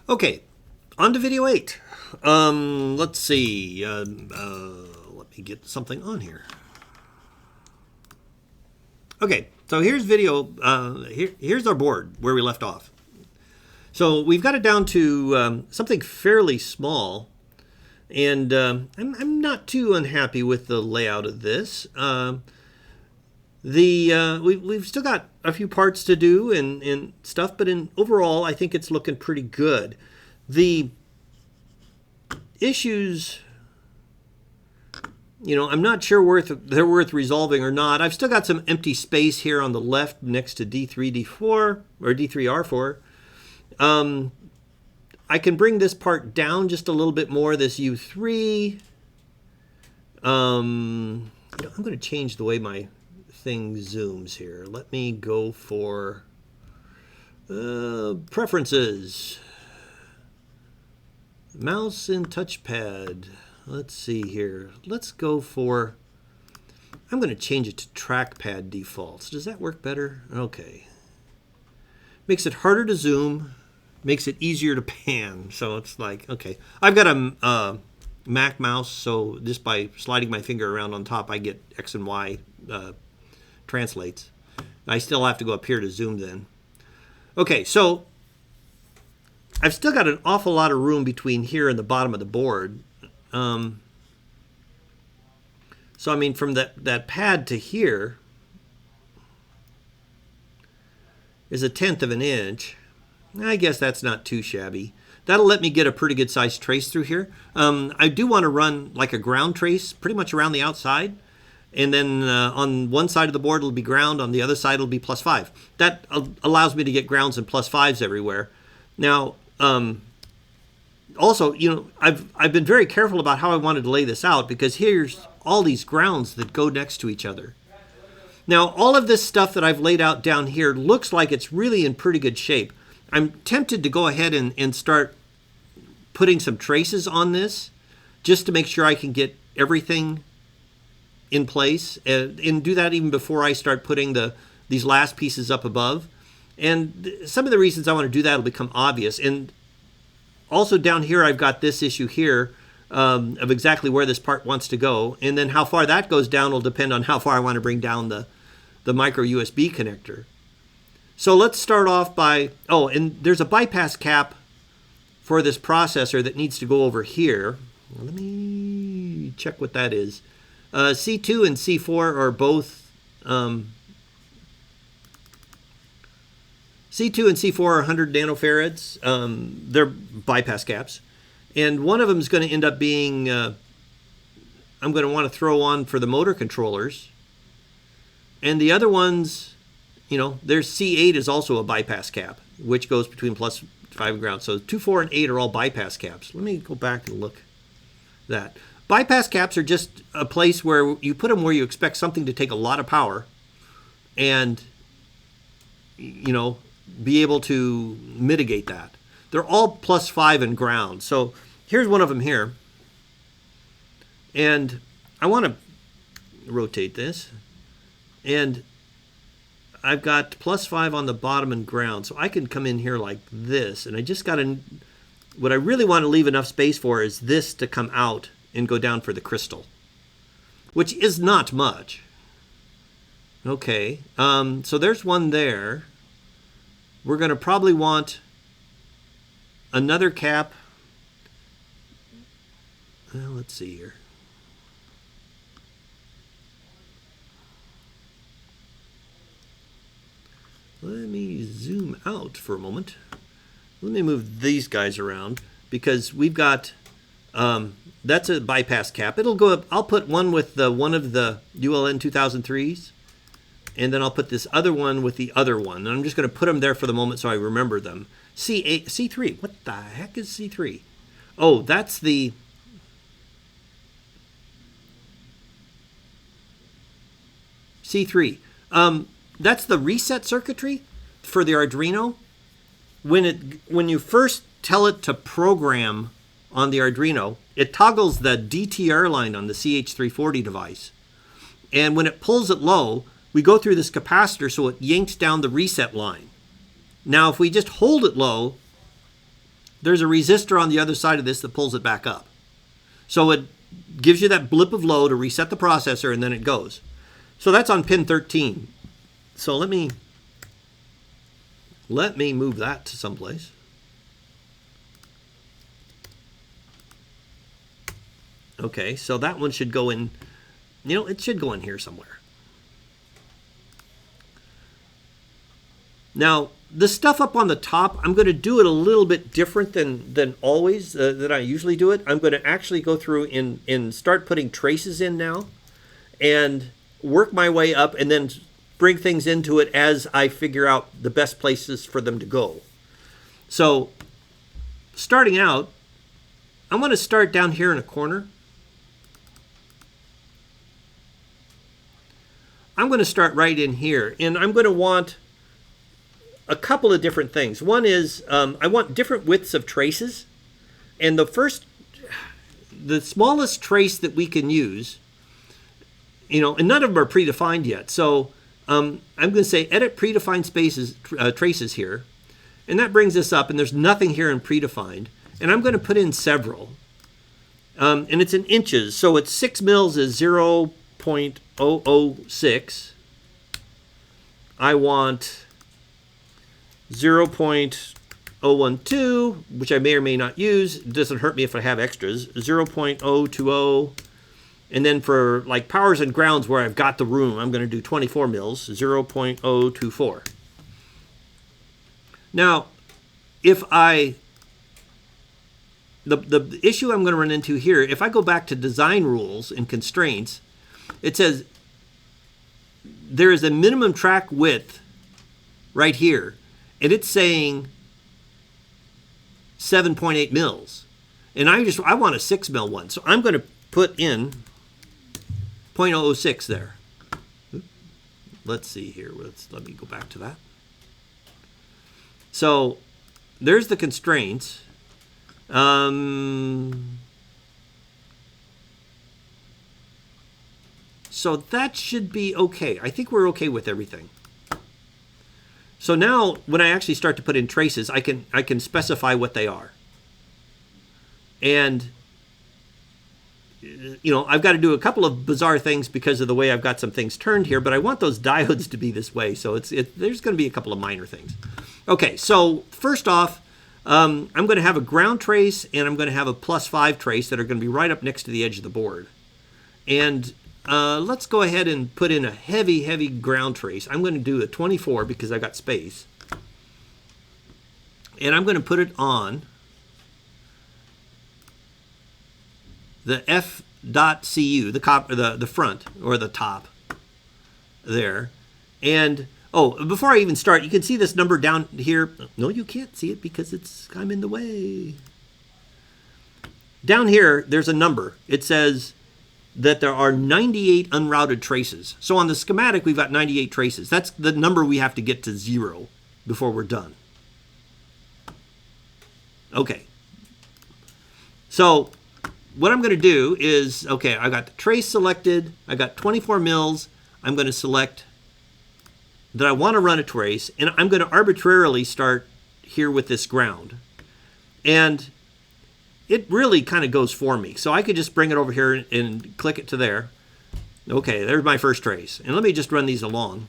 Okay, on to video 8. Let's see. Let me get something on here. Okay, so here's video. Here's our board where we left off. So we've got it down to something fairly small, and I'm not too unhappy with the layout of this. We've still got a few parts to do and stuff, but overall, I think it's looking pretty good. The issues, I'm not sure they're worth resolving or not. I've still got some empty space here on the left next to D3, D4, or D3, R4. I can bring this part down just a little bit more, this U3. I'm going to change the way my thing zooms here. Let me go for preferences. Mouse and touchpad. Let's see here. Let's go for, I'm going to change it to trackpad defaults. Does that work better? Okay. Makes it harder to zoom. Makes it easier to pan. So it's like, okay. I've got a Mac mouse, so just by sliding my finger around on top, I get X and Y translates. I still have to go up here to zoom then. Okay, so I've still got an awful lot of room between here and the bottom of the board. So I mean, from that pad to here is 1/10 of an inch. I guess that's not too shabby. That'll let me get a pretty good sized trace through here. I do want to run like a ground trace pretty much around the outside. And then on one side of the board it'll be ground, on the other side it'll be +5. That allows me to get grounds and +5s everywhere. Now, also, I've been very careful about how I wanted to lay this out, because here's all these grounds that go next to each other. Now, all of this stuff that I've laid out down here looks like it's really in pretty good shape. I'm tempted to go ahead and start putting some traces on this just to make sure I can get everything in place, and do that even before I start putting these last pieces up above. And some of the reasons I want to do that will become obvious. And also down here, I've got this issue here of exactly where this part wants to go. And then how far that goes down will depend on how far I want to bring down the micro USB connector. So let's start off by, and there's a bypass cap for this processor that needs to go over here. Let me check what that is. C2 and C4 are both, C2 and C4 are 100 nanofarads. They're bypass caps. And one of them is going to end up being, I'm going to want to throw on for the motor controllers. And the other ones, there's C8 is also a bypass cap, which goes between +5 and ground. So 2, 4, and 8 are all bypass caps. Let me go back and look at that. Bypass caps are just a place where you put them where you expect something to take a lot of power and, be able to mitigate that. They're all +5 and ground. So here's one of them here. And I want to rotate this. And I've got +5 on the bottom and ground. So I can come in here like this. And I just got to, what I really want to leave enough space for is this to come out and go down for the crystal, which is not much. Okay, so there's one there. We're going to probably want another cap. Let's see here. Let me zoom out for a moment. Let me move these guys around, because we've got that's a bypass cap. It'll go up. I'll put one with one of the ULN 2003s, and then I'll put this other one with the other one. And I'm just going to put them there for the moment so I remember them. C8, C3. What the heck is C3? Oh, that's the C3. That's the reset circuitry for the Arduino. When you first tell it to program on the Arduino, it toggles the DTR line on the CH340 device. And when it pulls it low, we go through this capacitor so it yanks down the reset line. Now, if we just hold it low, there's a resistor on the other side of this that pulls it back up. So it gives you that blip of low to reset the processor, and then it goes. So that's on pin 13. So let me move that to someplace. Okay, so that one should go in, it should go in here somewhere. Now, the stuff up on the top, I'm going to do it a little bit different than always, than I usually do it. I'm going to actually go through and start putting traces in now and work my way up and then bring things into it as I figure out the best places for them to go. So, starting out, I'm going to start down here in a corner. I'm going to start right in here, and I'm going to want a couple of different things. One is I want different widths of traces, and the smallest trace that we can use, and none of them are predefined yet. So I'm going to say edit predefined spaces, traces here, and that brings us up, and there's nothing here in predefined, and I'm going to put in several, and it's in inches, so it's 6 mils is 0.006. I want 0.012, which I may or may not use. It doesn't hurt me if I have extras. 0.020. And then for like powers and grounds where I've got the room, I'm going to do 24 mils, 0.024. Now, if the issue I'm going to run into here, if I go back to design rules and constraints, it says there is a minimum track width right here, and it's saying 7.8 mils. And I want a 6 mil one, so I'm going to put in 0.006 there. Let's see here. Let me go back to that. So there's the constraints. So that should be okay. I think we're okay with everything. So now when I actually start to put in traces, I can specify what they are. And I've got to do a couple of bizarre things because of the way I've got some things turned here, but I want those diodes to be this way. So there's going to be a couple of minor things. Okay, so first off, I'm going to have a ground trace and I'm going to have a +5 trace that are going to be right up next to the edge of the board. And let's go ahead and put in a heavy ground trace. I'm going to do a 24 because I've got space. And I'm going to put it on the F.cu, the front or the top there. And before I even start, you can see this number down here. No, you can't see it because I'm in the way. Down here, there's a number. It says that there are 98 unrouted traces. So on the schematic, we've got 98 traces. That's the number we have to get to 0 before we're done. Okay. So what I'm going to do is, okay, I got the trace selected. I got 24 mils. I'm going to select that I want to run a trace, and I'm going to arbitrarily start here with this ground. And it really kind of goes for me. So I could just bring it over here and click it to there. Okay, there's my first trace. And let me just run these along.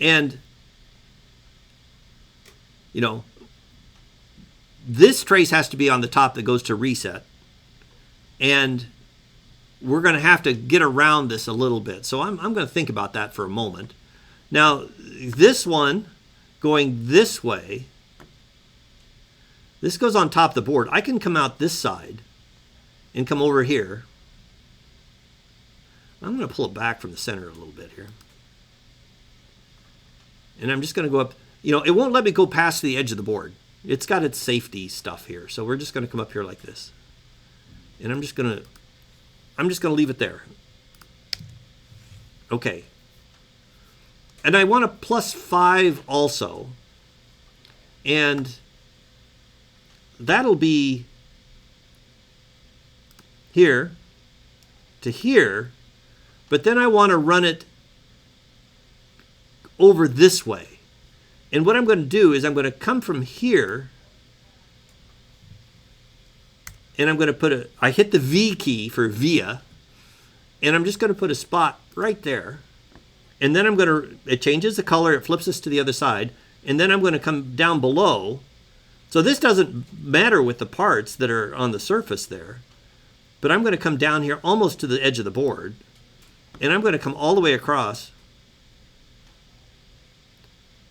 And, this trace has to be on the top that goes to reset. And we're going to have to get around this a little bit. So I'm going to think about that for a moment. Now, this one going this way, this goes on top of the board. I can come out this side and come over here. I'm going to pull it back from the center a little bit here. And I'm just going to go up. It won't let me go past the edge of the board. It's got its safety stuff here. So we're just going to come up here like this. And I'm just going to leave it there. Okay. And I want a +5 also. And that'll be here to here. but then I want to run it over this way. And what I'm going to do is I'm going to come from here, and I'm going to I hit the V key for via, and I'm just going to put a spot right there. And then it changes the color, it flips us to the other side, and then I'm going to come down below. So this doesn't matter with the parts that are on the surface there, but I'm going to come down here almost to the edge of the board, and I'm going to come all the way across,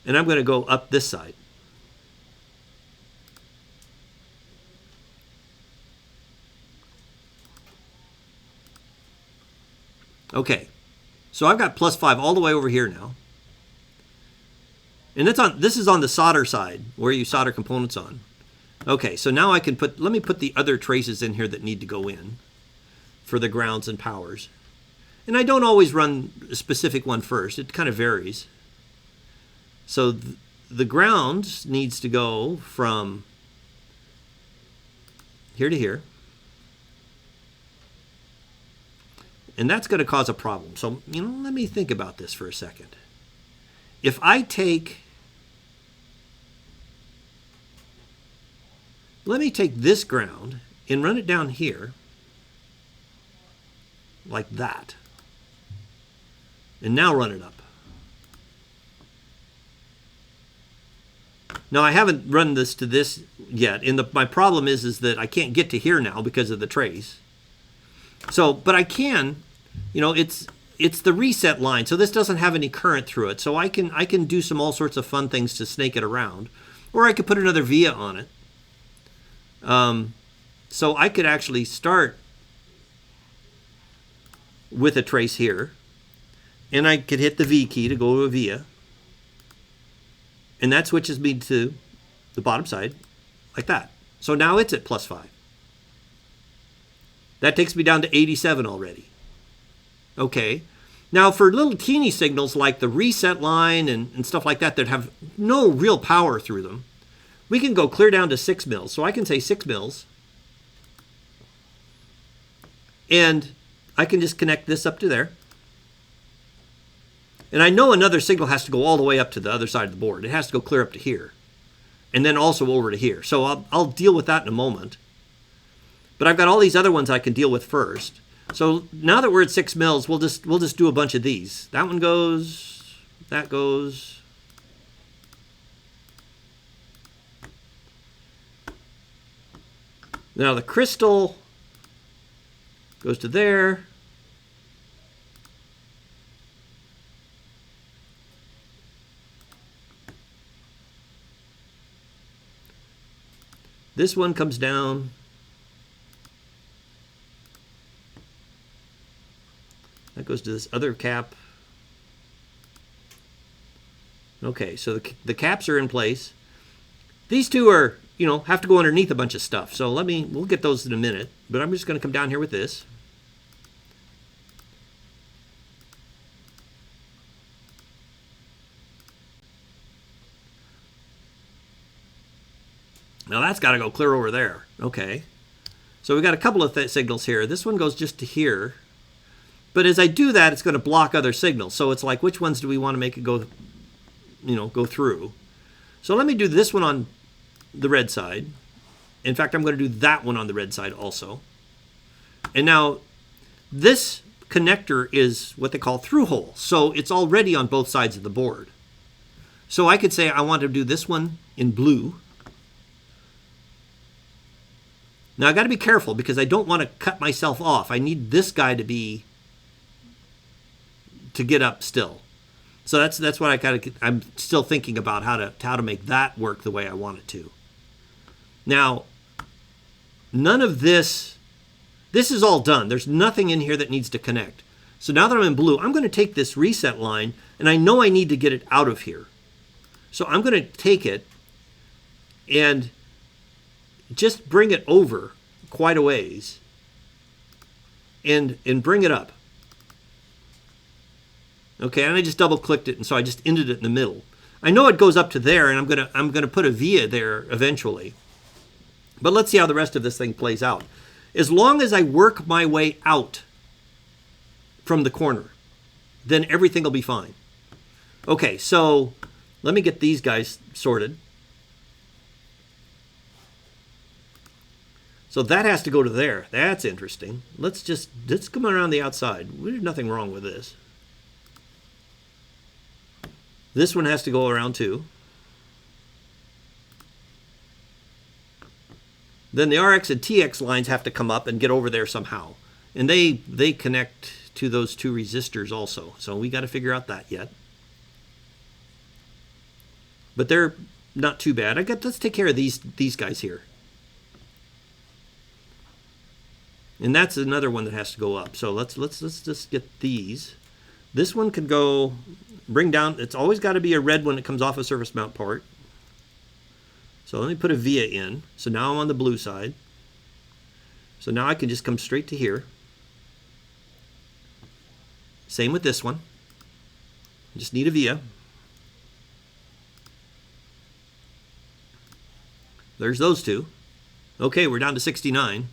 and I'm going to go up this side. Okay, so I've got +5 all the way over here now. And this is on the solder side, where you solder components on. Okay, so now I can let me put the other traces in here that need to go in for the grounds and powers. And I don't always run a specific one first, it kind of varies. So the grounds needs to go from here to here. And that's going to cause a problem. So, let me think about this for a second. If I let me take this ground and run it down here, like that. And now run it up. Now I haven't run this to this yet, and my problem is that I can't get to here now because of the trace. So, but I can, it's the reset line, so this doesn't have any current through it. So I can do all sorts of fun things to snake it around, or I could put another via on it. So I could actually start with a trace here, and I could hit the V key to go to a via, and that switches me to the bottom side, like that. So now it's at +5. That takes me down to 87 already. Okay. Now for little teeny signals like the reset line and stuff like that have no real power through them, we can go clear down to 6 mils. So I can say 6 mils. And I can just connect this up to there. And I know another signal has to go all the way up to the other side of the board. It has to go clear up to here. And then also over to here. So I'll deal with that in a moment. But I've got all these other ones I can deal with first. So now that we're at 6 mils, we'll just do a bunch of these. That one goes, that goes. Now the crystal goes to there. This one comes down. That goes to this other cap. Okay, so the caps are in place. These two are, have to go underneath a bunch of stuff. So we'll get those in a minute. But I'm just going to come down here with this. Now that's got to go clear over there. Okay. So we've got a couple of signals here. This one goes just to here. But as I do that, it's going to block other signals. So it's like, which ones do we want to make it go, go through? So let me do this one on the red side. In fact, I'm going to do that one on the red side also. And now this connector is what they call through hole. So it's already on both sides of the board. So I could say I want to do this one in blue. Now I got to be careful because I don't want to cut myself off. I need this guy to get up still. So that's what I'm still thinking about how to make that work the way I want it to. Now, none of this is all done. There's nothing in here that needs to connect. So now that I'm in blue, I'm going to take this reset line, and I know I need to get it out of here. So I'm going to take it and just bring it over quite a ways and bring it up. Okay, and I just double clicked it, and so I just ended it in the middle. I know it goes up to there, and I'm gonna put a via there eventually. But let's see how the rest of this thing plays out. As long as I work my way out from the corner. Then everything will be fine. Okay, so let me get these guys sorted. So that has to go to there. That's interesting. Let's come around the outside. There's nothing wrong with this. This one has to go around too. Then the RX and TX lines have to come up and get over there somehow. And they connect to those two resistors also. So we got to figure out that yet. But they're not too bad. Let's take care of these guys here. And that's another one that has to go up. So let's just get these. This one can go bring down. It's always got to be a red when it comes off a surface mount part. So let me put a via in. So now I'm on the blue side. So now I can just come straight to here. Same with this one. Just need a via. There's those two. Okay, we're down to 69.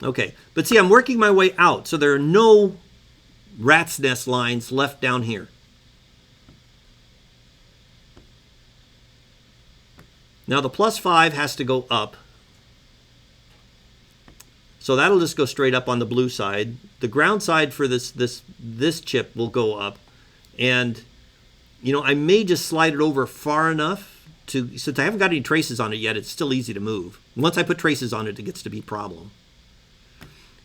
Okay, but see, I'm working my way out, so there are no rat's nest lines left down here. Now the +5 has to go up. So that'll just go straight up on the blue side. The ground side for this chip will go up. And, you know, I may just slide it over far enough to, since I haven't got any traces on it yet, it's still easy to move. Once I put traces on it, it gets to be a problem.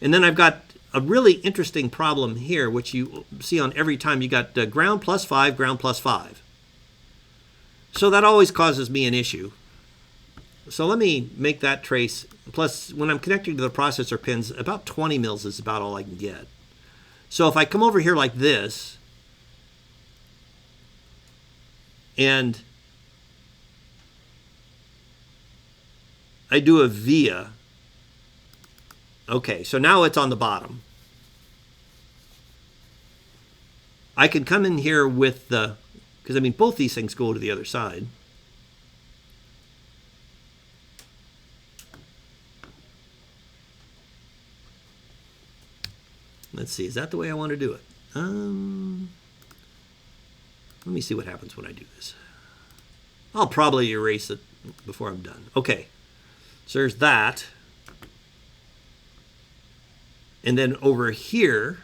And then I've got a really interesting problem here, which you see on every time. You got ground +5, ground +5. So that always causes me an issue. So let me make that trace. Plus, when I'm connecting to the processor pins, about 20 mils is about all I can get. So if I come over here like this, and I do a via, okay, so now it's on the bottom. I can come in here with the, because I mean both these things go to the other side. Let's see, is that the way I want to do it? Let me see what happens when I do this. I'll probably erase it before I'm done. Okay, so there's that. And then over here,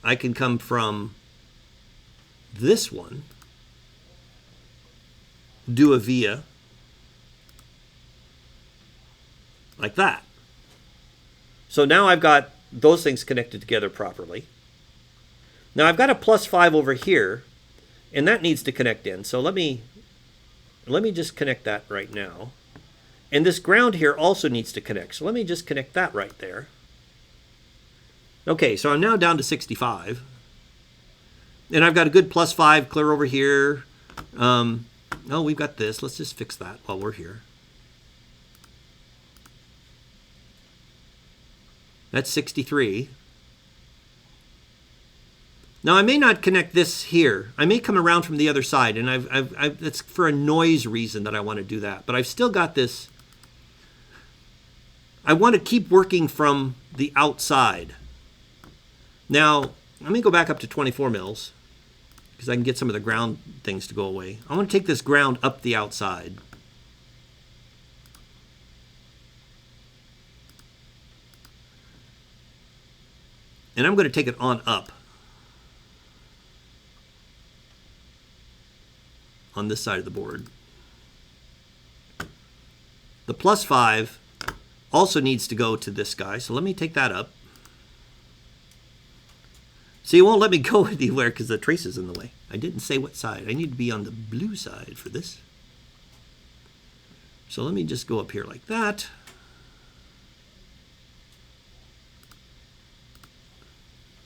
I can come from this one, do a via, like that. So now I've got those things connected together properly. Now I've got a +5 over here, and that needs to connect in. So let me just connect that right now. And this ground here also needs to connect. So let me just connect that right there. Okay, so I'm now down to 65. And I've got a good +5 clear over here. Oh, we've got this. Let's just fix that while we're here. That's 63. Now I may not connect this here. I may come around from the other side, and it's for a noise reason that I want to do that. But I've still got this. I want to keep working from the outside. Now let me go back up to 24 mils because I can get some of the ground things to go away. I want to take this ground up the outside. And I'm going to take it on up on this side of the board. The +5 also needs to go to this guy, so let me take that up. See, it won't let me go anywhere because the trace is in the way. I didn't say what side. I need to be on the blue side for this. So let me just go up here like that.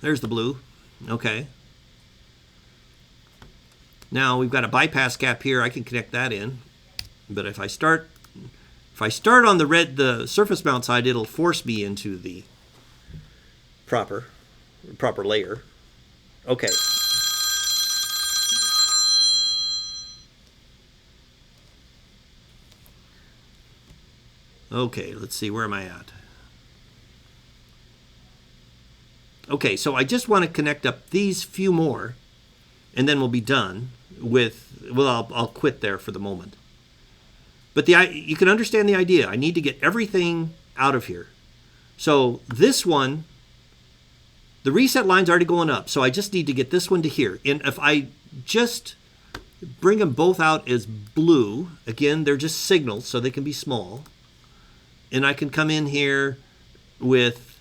There's the blue. Okay. Now we've got a bypass cap here. I can connect that in. But if I start on the surface mount side, it'll force me into the proper layer. Okay. Okay, let's see, where am I at? Okay, so I just want to connect up these few more, and then we'll be done with, well, I'll quit there for the moment. But you can understand the idea. I need to get everything out of here. So this one, the reset line's already going up, so I just need to get this one to here. And if I just bring them both out as blue, again, they're just signals, so they can be small. And I can come in here with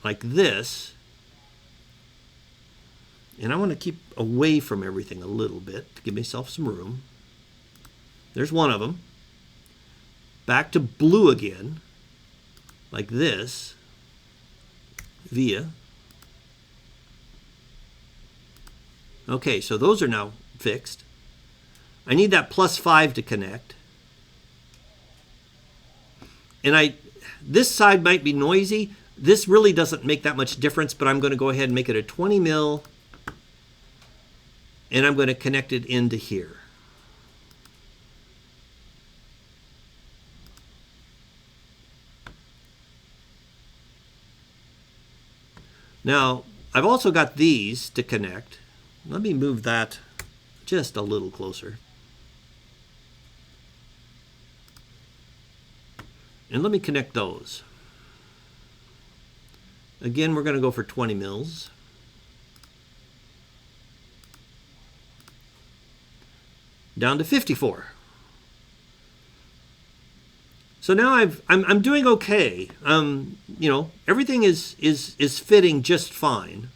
like this. And I want to keep away from everything a little bit to give myself some room. There's one of them. Back to blue again, like this, via. Okay, so those are now fixed. I need that +5 to connect. And this side might be noisy. This really doesn't make that much difference, but I'm going to go ahead and make it a 20 mil. And I'm going to connect it into here. Now, I've also got these to connect. Let me move that just a little closer. And let me connect those. Again, we're going to go for 20 mils. Down to 54. So now I'm doing okay. You know, everything is fitting just fine.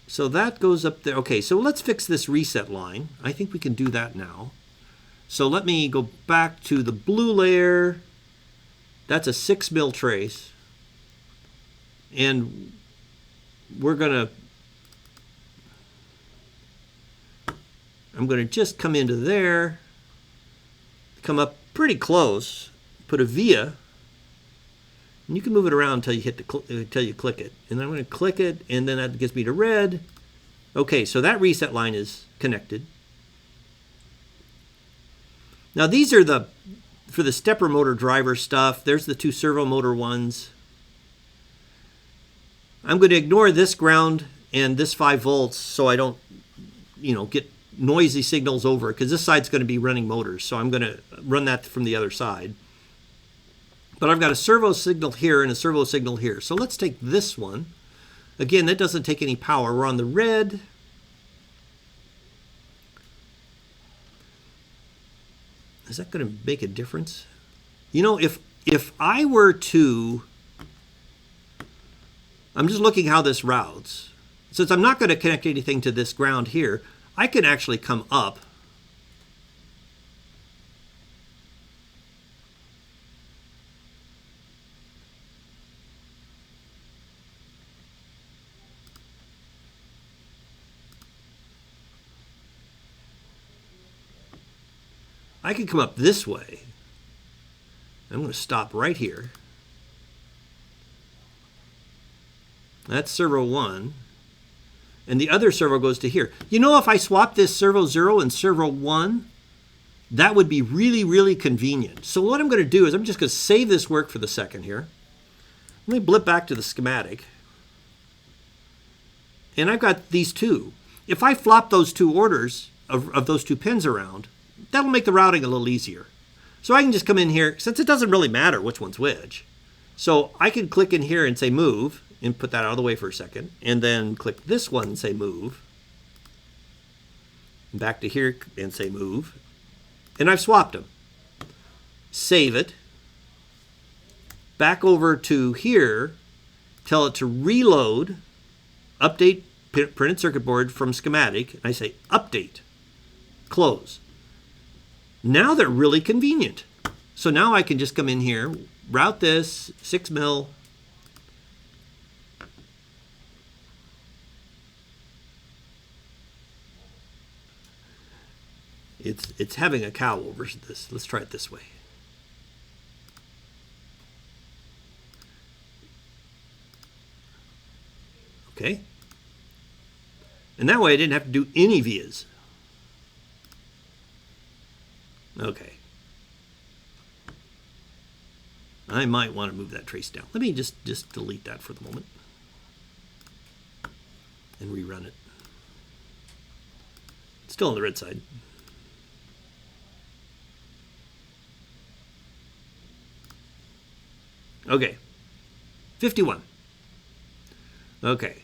So that goes up there. Okay, so let's fix this reset line. I think we can do that now. So let me go back to the blue layer. That's a 6 mil trace. And I'm going to just come into there, come up pretty close, put a via, and you can move it around until you click it. And I'm going to click it, and then that gets me to red. Okay, so that reset line is connected. Now these are for the stepper motor driver stuff. There's the 2 servo motor ones. I'm going to ignore this ground and this 5 volts so I don't, get noisy signals over, because this side's going to be running motors. So I'm going to run that from the other side. But I've got a servo signal here and a servo signal here. So let's take this one. Again, that doesn't take any power. We're on the red. Is that going to make a difference? If I were to, I'm just looking how this routes. Since I'm not going to connect anything to this ground here, I can actually come up. I can come up this way. I'm going to stop right here. That's servo 1. And the other servo goes to here. If I swap this servo 0 and servo 1, that would be really, really convenient. So what I'm going to do is I'm just going to save this work for the second here. Let me blip back to the schematic. And I've got these two. If I flop those 2 orders of those 2 pins around, that'll make the routing a little easier. So I can just come in here, since it doesn't really matter which one's which. So I can click in here and say move, and put that out of the way for a second, and then click this one and say move. Back to here and say move. And I've swapped them. Save it. Back over to here, tell it to reload, update printed circuit board from schematic, and I say update, close. Now they're really convenient. So now I can just come in here, route this 6 mil. It's having a cow over this. Let's try it this way. Okay. And that way I didn't have to do any vias. Okay. I might want to move that trace down. Let me just delete that for the moment and rerun it. Still on the red side. Okay. 51. Okay.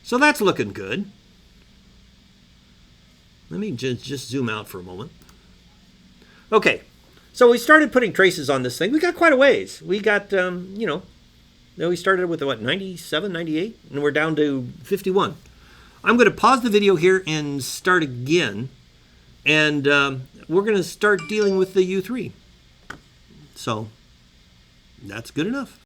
So that's looking good. Let me just zoom out for a moment. Okay. So we started putting traces on this thing. We got quite a ways. We got, you know, we started with what, 97, 98? And we're down to 51. I'm going to pause the video here and start again. And we're going to start dealing with the U3. So that's good enough.